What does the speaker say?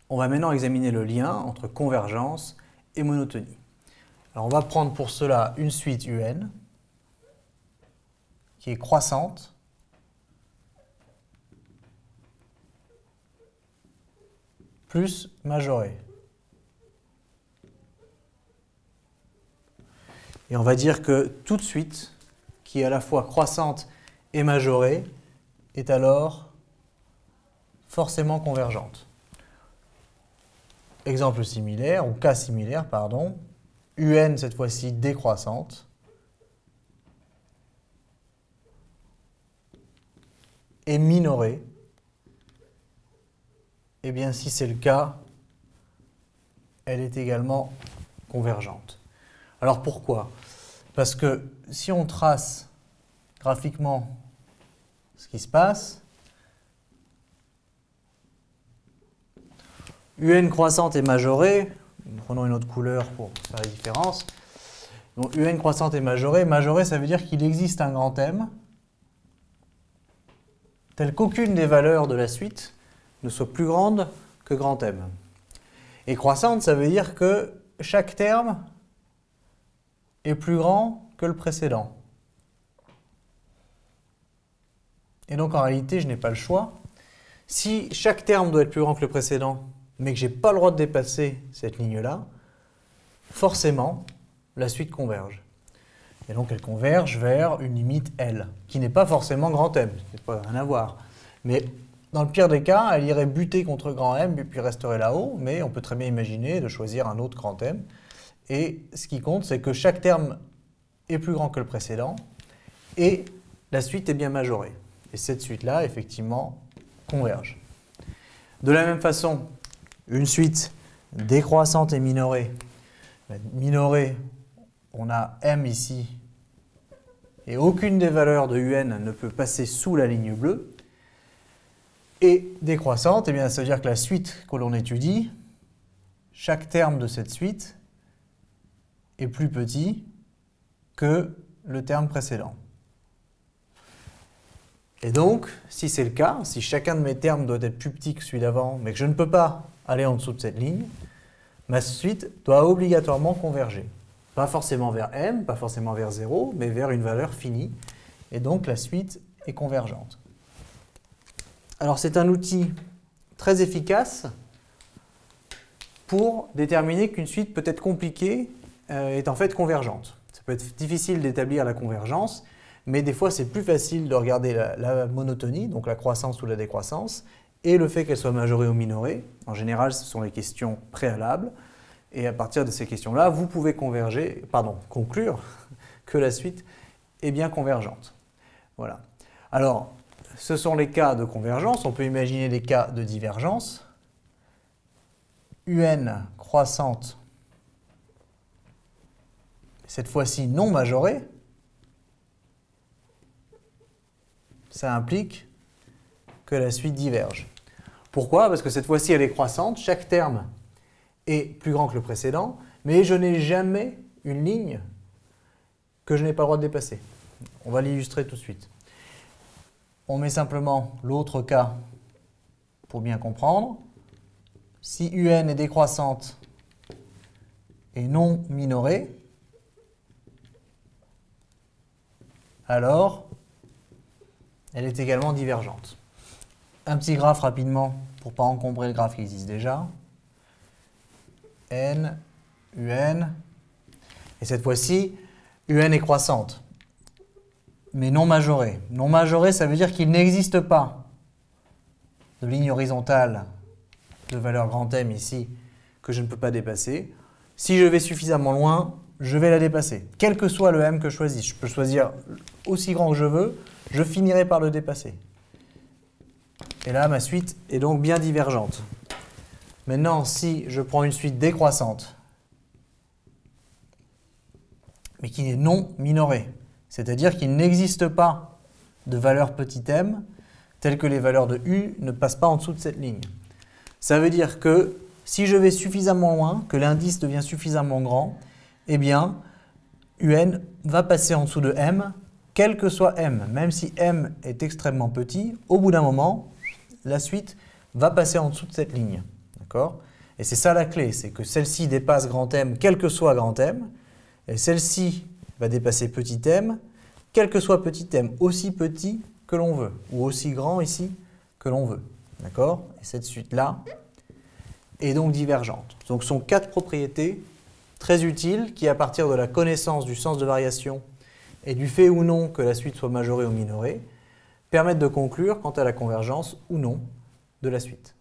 On va maintenant examiner le lien entre convergence et monotonie. Alors on va prendre pour cela une suite UN qui est croissante plus majorée. Et on va dire que toute suite qui est à la fois croissante et majorée est alors forcément convergente. Exemple similaire, ou cas similaire, pardon, UN cette fois-ci décroissante et minorée. Eh bien, si c'est le cas, elle est également convergente. Alors pourquoi? Parce que si on trace graphiquement ce qui se passe, UN croissante et majorée, prenons une autre couleur pour faire la différence. Donc UN croissante et majorée, majorée ça veut dire qu'il existe un grand M tel qu'aucune des valeurs de la suite ne soit plus grande que grand M. Et croissante ça veut dire que chaque terme est plus grand que le précédent. Et donc en réalité je n'ai pas le choix. Si chaque terme doit être plus grand que le précédent, mais que je n'ai pas le droit de dépasser cette ligne-là, forcément, la suite converge. Et donc elle converge vers une limite L, qui n'est pas forcément grand M, c'est pas rien à voir. Mais dans le pire des cas, elle irait buter contre grand M, et puis resterait là-haut, mais on peut très bien imaginer de choisir un autre grand M. Et ce qui compte, c'est que chaque terme est plus grand que le précédent, et la suite est bien majorée. Et cette suite-là, effectivement, converge. De la même façon, une suite décroissante et minorée. Minorée, on a M ici, et aucune des valeurs de UN ne peut passer sous la ligne bleue. Et décroissante, eh bien, ça veut dire que la suite que l'on étudie, chaque terme de cette suite est plus petit que le terme précédent. Et donc, si c'est le cas, si chacun de mes termes doit être plus petit que celui d'avant, mais que je ne peux pas aller en dessous de cette ligne, ma suite doit obligatoirement converger. Pas forcément vers M, pas forcément vers 0, mais vers une valeur finie. Et donc, la suite est convergente. Alors, c'est un outil très efficace pour déterminer qu'une suite peut être compliquée est en fait convergente. Ça peut être difficile d'établir la convergence, mais des fois, c'est plus facile de regarder la monotonie, donc la croissance ou la décroissance, et le fait qu'elle soit majorée ou minorée. En général, ce sont les questions préalables. Et à partir de ces questions-là, vous pouvez conclure que la suite est bien convergente. Voilà. Alors, ce sont les cas de convergence. On peut imaginer des cas de divergence. UN croissante, cette fois-ci non majorée. Ça implique que la suite diverge. Pourquoi? Parce que cette fois-ci, elle est croissante. Chaque terme est plus grand que le précédent, mais je n'ai jamais une ligne que je n'ai pas le droit de dépasser. On va l'illustrer tout de suite. On met simplement l'autre cas pour bien comprendre. Si UN est décroissante et non minorée, alors elle est également divergente. Un petit graphe rapidement pour ne pas encombrer le graphe qui existe déjà. N, UN. Et cette fois-ci, UN est croissante, mais non majorée. Non majorée, ça veut dire qu'il n'existe pas de ligne horizontale de valeur grand M ici que je ne peux pas dépasser. Si je vais suffisamment loin, je vais la dépasser. Quel que soit le M que je choisis, je peux choisir aussi grand que je veux, je finirai par le dépasser. Et là, ma suite est donc bien divergente. Maintenant, si je prends une suite décroissante, mais qui est non minorée, c'est-à-dire qu'il n'existe pas de valeur petit m, telles que les valeurs de U ne passent pas en dessous de cette ligne. Ça veut dire que si je vais suffisamment loin, que l'indice devient suffisamment grand, eh bien, UN va passer en dessous de M, quel que soit M. Même si M est extrêmement petit, au bout d'un moment, la suite va passer en dessous de cette ligne. D'accord? Et c'est ça la clé, c'est que celle-ci dépasse grand M, quel que soit grand M, et celle-ci va dépasser petit m, quel que soit petit m, aussi petit que l'on veut, ou aussi grand ici que l'on veut. D'accord? Et cette suite-là est donc divergente. Donc ce sont 4 propriétés très utiles qui, à partir de la connaissance du sens de variation et du fait ou non que la suite soit majorée ou minorée, permettent de conclure quant à la convergence ou non de la suite.